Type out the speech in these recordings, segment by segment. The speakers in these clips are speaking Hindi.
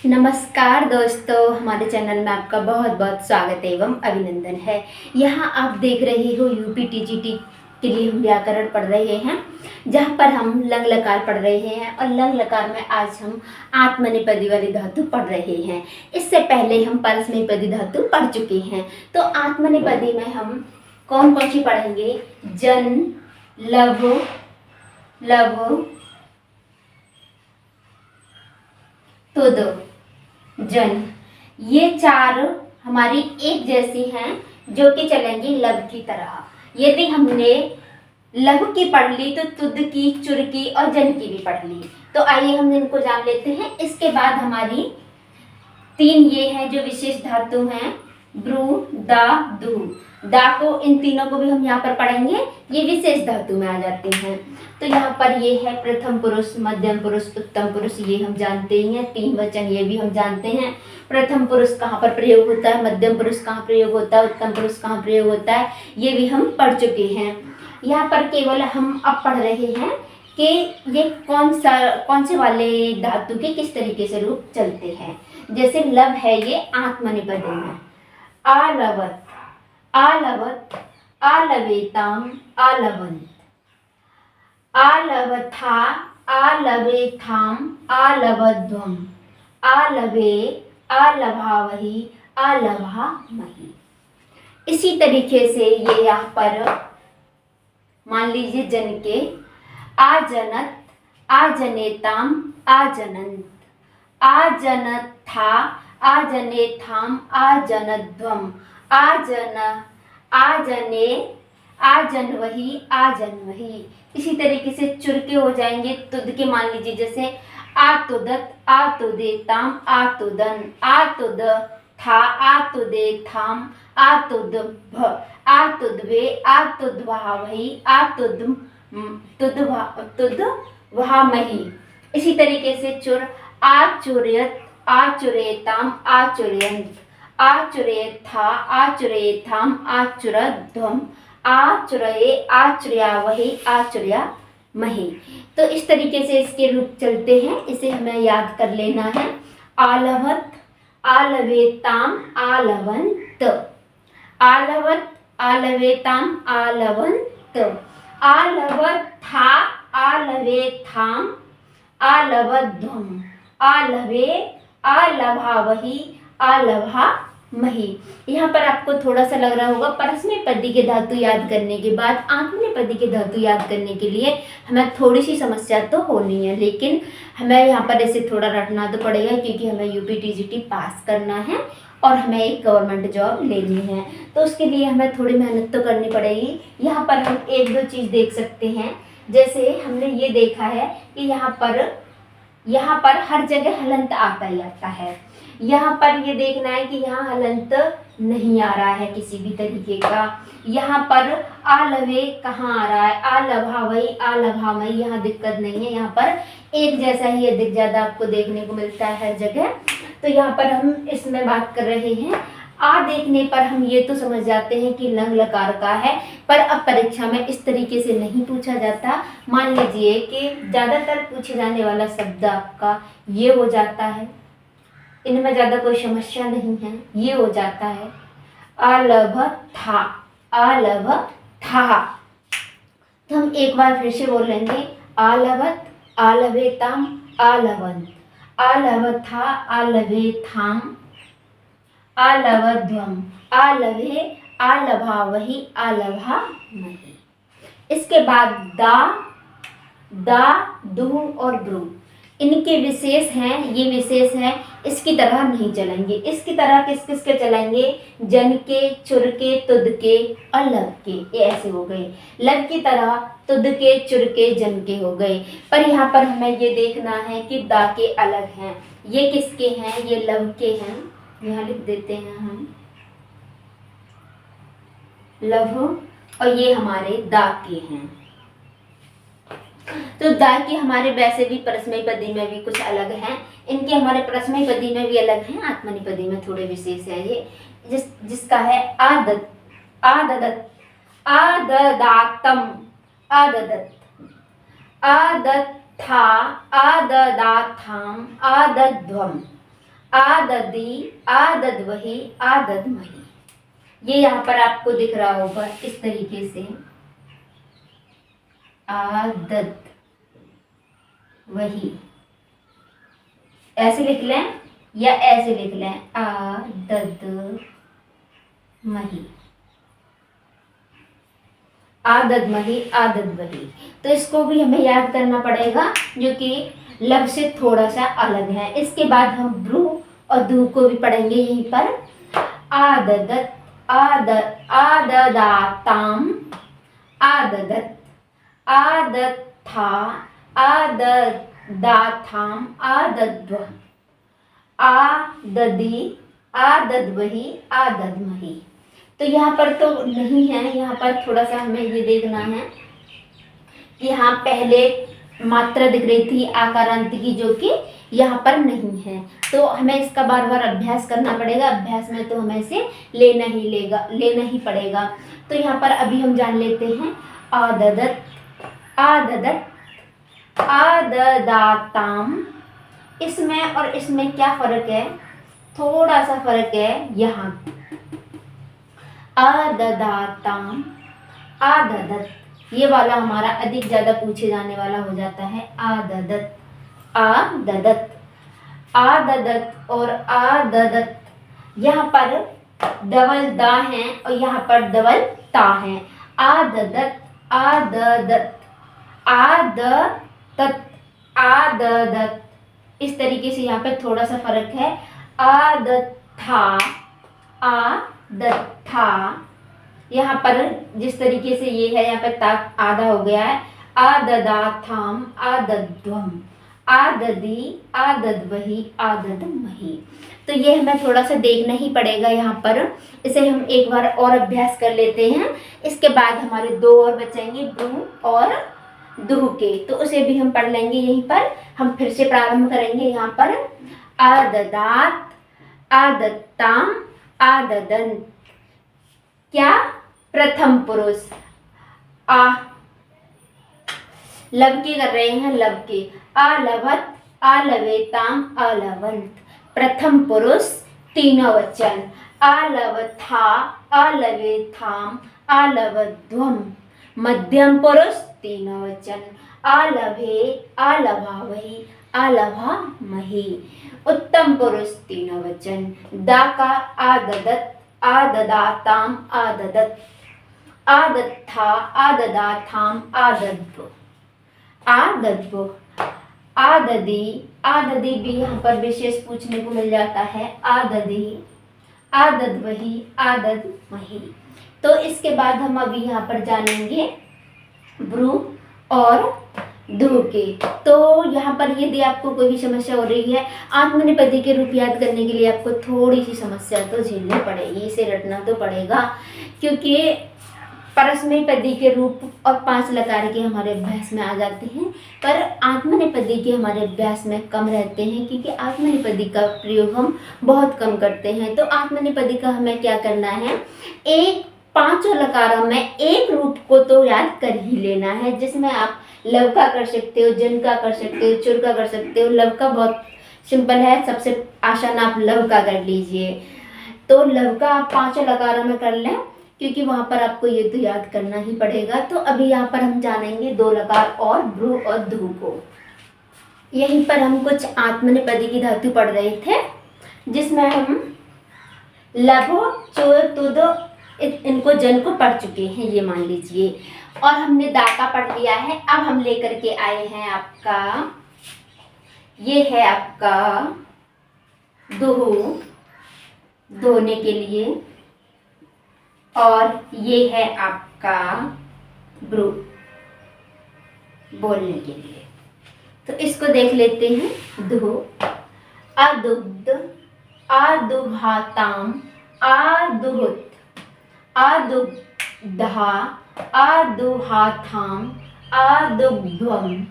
नमस्कार दोस्तों, हमारे चैनल में आपका बहुत बहुत स्वागत एवं अभिनंदन है। यहाँ आप देख रहे हो यूपी टीजीटी के लिए हम व्याकरण पढ़ रहे हैं, जहाँ पर हम लंग लकार पढ़ रहे हैं और लंग लकार में आज हम आत्मनेपदी वाली धातु पढ़ रहे हैं। इससे पहले हम परस्मैपदी धातु पढ़ चुके हैं। तो आत्मनेपदी में हम कौन कौन सी पढ़ेंगे? जन, लव, लव, तुद, जन। ये चार हमारी एक जैसी हैं जो कि चलेंगी लव की तरह। यदि हमने लव की पढ़ ली तो तुद की, चुर की और जन की भी पढ़ ली। तो आइए हम इनको जान लेते हैं। इसके बाद हमारी तीन ये हैं जो विशेष धातु हैं, ब्रू, दा, दू। दा को, इन तीनों को भी हम यहाँ पर पढ़ेंगे, ये विशेष धातु में आ जाते हैं। तो यहाँ पर ये है प्रथम पुरुष, मध्यम पुरुष, उत्तम पुरुष, ये हम जानते ही हैं। तीन वचन ये भी हम जानते हैं। प्रथम पुरुष कहाँ पर प्रयोग होता है, मध्यम पुरुष कहाँ प्रयोग होता है, उत्तम पुरुष कहाँ प्रयोग होता है, ये भी हम पढ़ चुके हैं। यहाँ पर केवल हम अब पढ़ रहे हैं कि ये कौन से वाले धातु के किस तरीके से रूप चलते हैं। जैसे लव है, ये आत्मनेपदी में आलवत, आलवत, आलवेताम, आलवंत, आलवथा, आलवेथाम, आलवध्वम, आलवे, आलभावहि, आलभामहि। इसी तरीके से ये यहाँ पर मान लीजिए जन के आजनत, आजनेताम, आजनंत, आजनथा, आजनेथाम, आजनध्वम, आजन, आजने, आजन्वहि, आजन्वहि। इसी तरीके से चुर के हो जाएंगे तुद के, मान लीजिए जैसे आतुदत, आतुदेताम, आतुदन, आतुद था, आतुदेथाम, आतुदभ, आतुद्वे, आतुद्भावहि, तुदभामहि। इसी तरीके से चुर आचुर्यत, आचुरेताम, आचुर्यंत, आचुरेथा, आचुरेथाम, आचुरध्वम, आचुरये, आचुर्यावहि, आचुर्यामहि। तो इस तरीके से इसके रूप चलते हैं, इसे हमें याद कर लेना है। आलवत, आलवेताम, आलवंत, आलवत, आलवेताम, आलवंत, आलवथा, आलवेथाम, आलवध्वम, आलवे, आलभावहि, आलभामहि। यहाँ पर आपको थोड़ा सा लग रहा होगा परस्मैपदी के धातु याद करने के बाद आत्मनेपदी के धातु याद करने के लिए हमें थोड़ी सी समस्या तो होनी है, लेकिन हमें यहाँ पर ऐसे थोड़ा रटना तो पड़ेगा क्योंकि हमें यूपी टीजीटी पास करना है और हमें एक गवर्नमेंट जॉब लेनी है। तो उसके लिए हमें थोड़ी मेहनत तो करनी पड़ेगी। यहाँ पर हम एक दो चीज़ देख सकते हैं। जैसे हमने ये देखा है कि यहाँ पर हर जगह हलंत आता ही आता है। यहाँ पर ये देखना है कि यहाँ हलंत नहीं आ रहा है किसी भी तरीके का। यहाँ पर आलवे कहाँ आ रहा है, आलभावई, आलभामई, यहाँ दिक्कत नहीं है। यहाँ पर एक जैसा ही अधिक ज़्यादा आपको देखने को मिलता है हर जगह। तो यहाँ पर हम इसमें बात कर रहे हैं। आ देखने पर हम ये तो समझ जाते हैं कि लंग लकार का है, पर अब परीक्षा में इस तरीके से नहीं पूछा जाता। मान लीजिए कि ज़्यादातर पूछे जाने वाला शब्द आपका ये हो जाता है, इनमें ज़्यादा कोई समस्या नहीं है, ये हो जाता है आलभथा, आलभथा। तो हम एक बार फिर से बोल लेंगे, आलवत, आलवेताम, आलवंत, आलवथा, आलवेथाम, आलवध्वम, आलवे, आलभावहि, आलभामहि। इसके बाद दा, दा, दू और ब्रू, इनके विशेष हैं, ये विशेष हैं, इसकी तरह नहीं चलेंगे। इसकी तरह किस किस के चलेंगे? जन के, चुर के, तुद के और लव के, ये ऐसे हो गए। लव की तरह तुद के, चुर के, जन के हो गए। पर यहाँ पर हमें ये देखना है कि दा के अलग हैं। ये किसके हैं? ये लव के हैं। यहाँ लिख देते हैं हम लव, और ये हमारे दा के हैं। तो दा के हमारे वैसे भी परस्मैपदी में भी कुछ अलग हैं, इनके हमारे परस्मैपदी में भी अलग हैं, आत्मनेपदी में थोड़े विशेष है। ये जिसका है आदत, आददत, आददातम, आददत, आदत्था, आददाथाम, आदध्वम, आददी, आददवही, आददमही। ये यहाँ पर आपको दिख रहा होगा इस तरीके से, आदद वही, ऐसे लिख लें या ऐसे लिख लें, आदद मही, आदद मही, आदद वही। तो इसको भी हमें याद करना पड़ेगा, जो कि लब से थोड़ा सा अलग है। इसके बाद हम ब्रू और दू को भी पढ़ेंगे यहीं पर। आददत, आददाताम, आददत, आदत्था, आददाथाम, आदद्व, आददी, आददवही, आददमही। तो यहाँ पर तो नहीं है, यहाँ पर थोड़ा सा हमें ये देखना है कि यहाँ पहले मात्रा दिख रही थी आकारांत की, जो कि यहाँ पर नहीं है। तो हमें इसका बार बार अभ्यास करना पड़ेगा। अभ्यास में तो हमें इसे लेना ही पड़ेगा। तो यहाँ पर अभी हम जान लेते हैं आददत, आददत, आददाताम। इसमें और इसमें क्या फर्क है? थोड़ा सा फर्क है यहाँ। आददाताम, आददत, ये वाला हमारा अधिक ज़्यादा पूछे जाने वाला हो जाता है। आददत, आददत, आददत और आददत, यहाँ पर डबल दा है और यहाँ पर डबल ता है। आददत, आददत, आददत, आददत, इस तरीके से यहाँ पे थोड़ा सा फर्क है। आदत्था, आदत्था, यहाँ पर जिस तरीके से ये है, यहाँ पर ता आधा हो गया है। आददाथाम, आदद्वम, आददी, आददवही, आददमही। तो ये हमें थोड़ा सा देखना ही पड़ेगा यहाँ पर। इसे हम एक बार और अभ्यास कर लेते हैं। इसके बाद हमारे दो और बचेंगे, ब्रू और दुह के, तो उसे भी हम पढ़ लेंगे यहीं पर। हम फिर से प्रारंभ करेंगे यहाँ पर। आददात, आदत्ताम, आददंत। क्या? प्रथम पुरुष। लब के कर रहे हैं, लब के। आलवत, आलवेताम, आलवंत। प्रथम पुरुष तीनों वचन। आलवथा, आलवेथाम, आलवध्वम। मध्यम पुरुष तीनों वचन। आलभे, आलभावही, आलभामही। उत्तम पुरुष तीनों वचन। दा का आददत, आददाताम, आददत। आदत्था, आददाथाम, आदद्व, आदद्व। आददी, आददी भी यहाँ पर विशेष पूछने को मिल जाता है। आददी, आददवही, आददमही। तो इसके बाद हम अभी यहाँ पर जानेंगे ब्रू और दू के। तो यहाँ पर यदि आपको कोई भी समस्या हो रही है, आत्मनेपदी के रूप याद करने के लिए आपको थोड़ी सी समस्या तो झेलनी पड़ेगी, इसे रटना तो पड़ेगा, क्योंकि परस्मैपदी के रूप और 5 लकार के हमारे अभ्यास में आ जाते हैं, पर आत्मनेपदी के हमारे अभ्यास में कम रहते हैं, क्योंकि आत्मनेपदी का प्रयोग हम बहुत कम करते हैं। तो आत्मनेपदी का हमें क्या करना है, एक 5 लकारों में एक रूप को तो याद कर ही लेना है, जिसमें आप लव का कर सकते हो, जन का कर सकते हो, चुर का कर सकते हो। लव का बहुत सिंपल है, सबसे आसान आप लव का कर लीजिए। तो लव का आप 5 लकारों में कर लें, क्योंकि वहाँ पर आपको ये तो याद करना ही पड़ेगा। तो अभी यहाँ पर हम जानेंगे 2 लकार और ब्रू और धू को। यहीं पर हम कुछ आत्मनेपदी की धातु पढ़ रहे थे, जिसमें हम लभो, चोर, तुदो, इनको जन को पढ़ चुके हैं, ये मान लीजिए। और हमने दा का पढ़ लिया है। अब हम लेकर के आए हैं आपका, ये है आपका दुहु, धोने के लिए, और ये है आपका ब्रू, बोलने के लिए। तो इसको देख लेते हैं। दुहु, अदुग्ध, आदुहाताम, आदुहुत, आदुग्धा, आदुहाथाम, आदुग्ध्वम,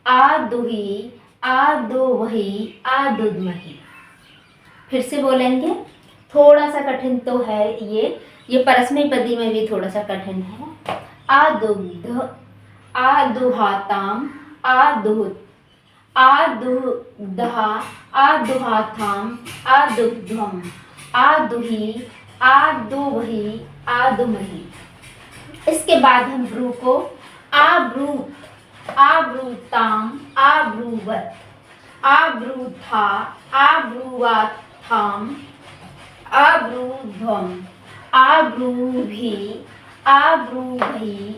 आदुही, आदुवही, आदुद्मही। फिर से बोलेंगे, थोड़ा सा कठिन तो है ये परस्मैपदी में भी थोड़ा सा कठिन है। आदुग्ध, आदुहाताम, आदुहुत, आदुदहा, आदुहाथाम, आदुध्वम, आदुही, आदुवही, आदुमही। इसके बाद हम ब्रू को आब्रूत, आब्रूताम, आब्रूवत, आब्रूथा, आब्रूवाथाम, आब्रूध्वम, आब्रूभी, आब्रूभही,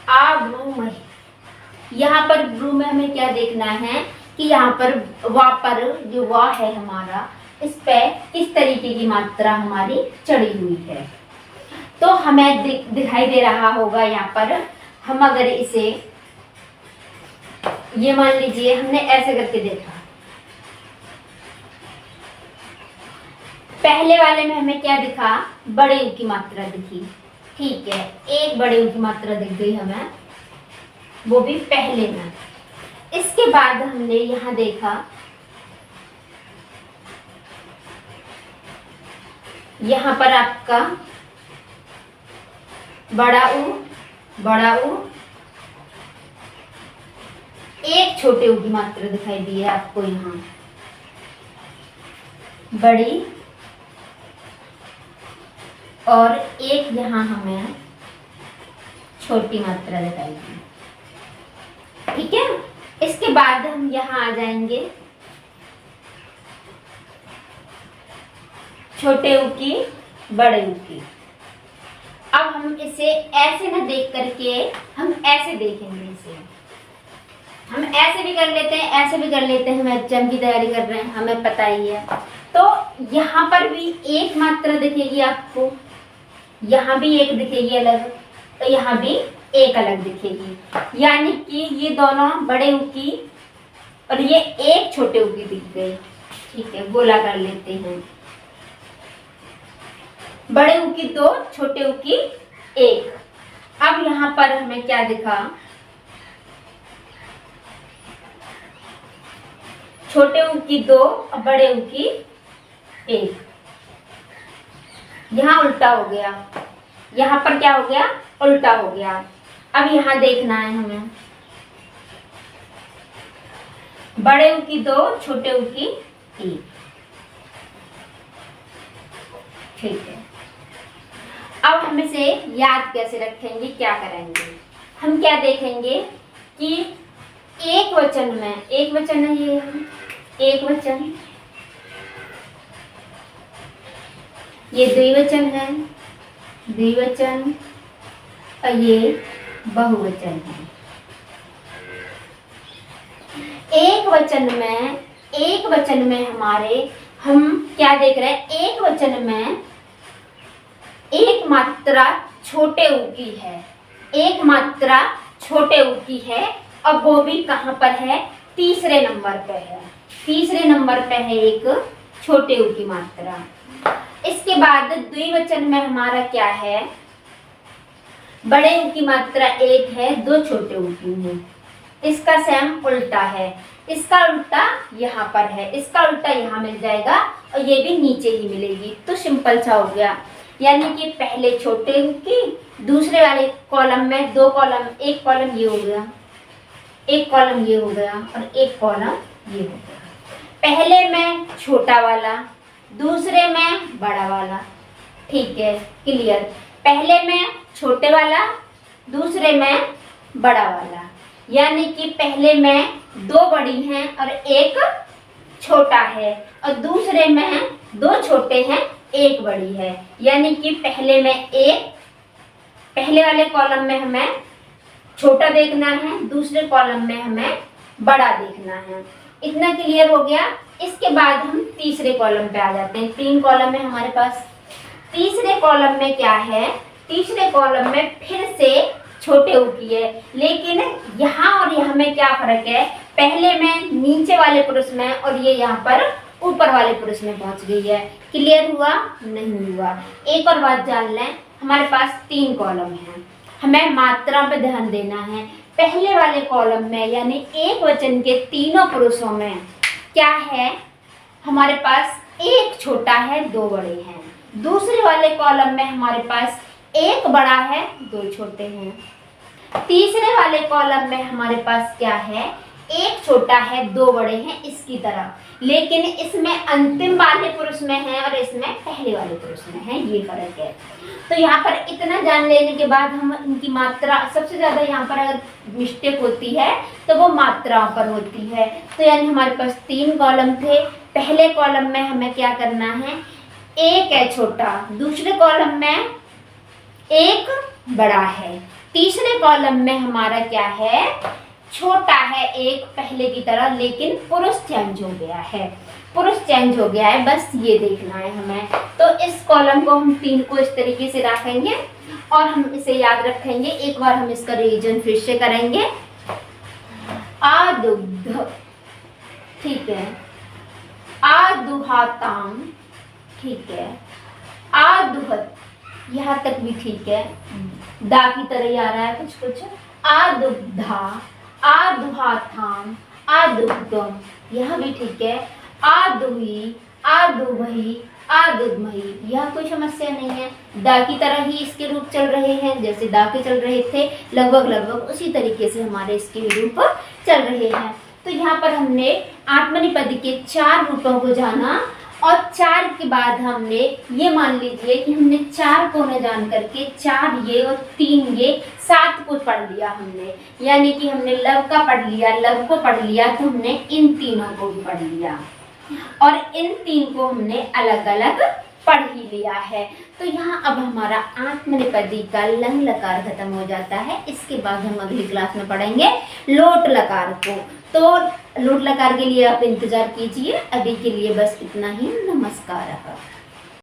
आब्रूमही। यहाँ पर ब्रू में हमें क्या देखना है कि यहाँ पर वा पर जो वा है हमारा, इस पे किस तरीके की मात्रा हमारी चढ़ी हुई है। तो हमें दिखाई दे रहा होगा यहाँ पर, हम अगर इसे ये मान लीजिए हमने ऐसे करके देखा, पहले वाले में हमें क्या दिखा, बड़े यू की मात्रा दिखी, ठीक है, एक बड़े यू की मात्रा दिख गई हमें, वो भी पहले में। इसके बाद हमने यहाँ देखा, यहाँ पर आपका बड़ा ऊ, एक छोटे ऊ की मात्रा दिखाई दी है आपको, यहाँ बड़ी और एक यहाँ हमें छोटी मात्रा दिखाई दी, ठीक है। इसके बाद हम यहाँ आ जाएंगे छोटे ऊ की, बड़े ऊ की। अब हम इसे ऐसे न देख करके हम ऐसे देखेंगे, इसे हम ऐसे भी कर लेते हैं, ऐसे भी कर लेते हैं, हम एग्जाम की तैयारी कर रहे हैं, हमें पता ही है। तो यहाँ पर भी एक मात्रा दिखेगी आपको, यहाँ भी एक दिखेगी अलग, तो यहाँ भी एक अलग दिखेगी, यानी कि ये दोनों बड़े ऊ की और ये एक छोटे ऊ की दिख गई, ठीक है। गोला कर लेते हैं, बड़े ऊ की दो, छोटे ऊ की एक। अब यहाँ पर हमें क्या दिखा, छोटे ऊ की दो और बड़े ऊ की एक। यहाँ उल्टा हो गया, यहाँ पर क्या हो गया, उल्टा हो गया। अब यहाँ देखना है हमें, बड़े ऊ की दो, छोटे ऊ की एक, ठीक है। अब हम इसे याद कैसे रखेंगे, क्या करेंगे, हम क्या देखेंगे कि एक वचन में, एक वचन है ये, एक वचन, ये द्विवचन है, द्विवचन, और ये बहुवचन है। एक वचन में हमारे हम क्या देख रहे हैं, एक वचन में एक मात्रा छोटे ऊ की है, एक मात्रा छोटे ऊ की है, और वो भी कहाँ पर है, तीसरे नंबर पे है, तीसरे नंबर पे है एक छोटे ऊ की मात्रा। इसके बाद द्विवचन में हमारा क्या है, बड़े ऊ की मात्रा एक है, दो छोटे ऊ की है। इसका सेम उल्टा है, इसका उल्टा यहाँ पर है, इसका उल्टा यहाँ मिल जाएगा और ये भी नीचे ही मिलेगी। तो सिंपल सा हो गया, यानी कि पहले छोटे ऊ की, दूसरे वाले कॉलम में दो कॉलम, एक कॉलम ये हो गया, एक कॉलम ये हो गया और एक कॉलम ये हो गया। पहले में छोटा वाला, दूसरे में बड़ा वाला, ठीक है, क्लियर। पहले में छोटे वाला, दूसरे में बड़ा वाला, यानी कि पहले में दो बड़ी हैं और एक छोटा है, और दूसरे में दो छोटे हैं, एक बड़ी है, यानी कि पहले में एक, पहले वाले कॉलम में हमें छोटा देखना है, दूसरे कॉलम में हमें बड़ा देखना है। इतना क्लियर हो गया। इसके बाद हम तीसरे कॉलम पे आ जाते हैं। तीन कॉलम है हमारे पास। तीसरे कॉलम में क्या है, तीसरे कॉलम में फिर से छोटे ऊ की है, लेकिन यहाँ और यहाँ में क्या फर्क है, पहले में नीचे वाले पुरुष में और ये यहाँ पर ऊपर वाले पुरुष में पहुंच गई है। क्लियर हुआ, नहीं हुआ? एक और बात जान लें, हमारे पास तीन कॉलम हैं, हमें मात्रा पे ध्यान देना है। पहले वाले कॉलम में यानी एक वचन के तीनों पुरुषों में क्या है, हमारे पास एक छोटा है, दो बड़े हैं। दूसरे वाले कॉलम में हमारे पास एक बड़ा है, दो छोटे हैं। तीसरे वाले कॉलम में हमारे पास क्या है, एक छोटा है, दो बड़े हैं, इसकी तरह। लेकिन इसमें अंतिम वाले पुरुष में है और इसमें पहले वाले पुरुष में है, ये फर्क है। तो यहाँ पर इतना जान लेने के बाद हम इनकी मात्रा, सबसे ज्यादा यहाँ पर अगर मिस्टेक होती है तो वो मात्रा पर होती है। तो यानी हमारे पास 3 कॉलम थे। पहले कॉलम में हमें क्या करना है, एक है छोटा, दूसरे कॉलम में एक बड़ा है, तीसरे कॉलम में हमारा क्या है, छोटा है एक पहले की तरह, लेकिन पुरुष चेंज हो गया है, पुरुष चेंज हो गया है, बस ये देखना है हमें। तो इस कॉलम को हम 3 को इस तरीके से रखेंगे और हम इसे याद रखेंगे। एक बार हम इसका रिवीजन फिर से करेंगे। आदुग्ध, ठीक है, आदुहाताम, ठीक है, आदुहत, यहाँ तक भी ठीक है, दा की तरह ही आ रहा है कुछ कुछ। आदुग्धा, आदुहाथाम, आदुग्धम, यह भी ठीक है। आदुही, आदुभही, आदुधमही, यह कोई समस्या नहीं है। दा की तरह ही इसके रूप चल रहे हैं, जैसे दा के चल रहे थे, लगभग लगभग उसी तरीके से हमारे इसके रूप चल रहे हैं। तो यहाँ पर हमने आत्मनेपदी के 4 रूपों को जाना और 4 के बाद हमने ये मान लीजिए कि हमने 4 को न जान करके 4 ये और 3 ये 7 को पढ़ लिया हमने, यानी कि हमने लव का पढ़ लिया, लव को पढ़ लिया, तो हमने इन तीनों को भी पढ़ लिया और इन 3 को हमने अलग अलग पढ़ ही लिया है। तो यहाँ अब हमारा आत्मनेपदी का लंग लकार खत्म हो जाता है। इसके बाद हम अगली क्लास में पढ़ेंगे लोट लकार को। तो लोट लकार के लिए आप इंतजार कीजिए। अभी के लिए बस इतना ही। नमस्कार।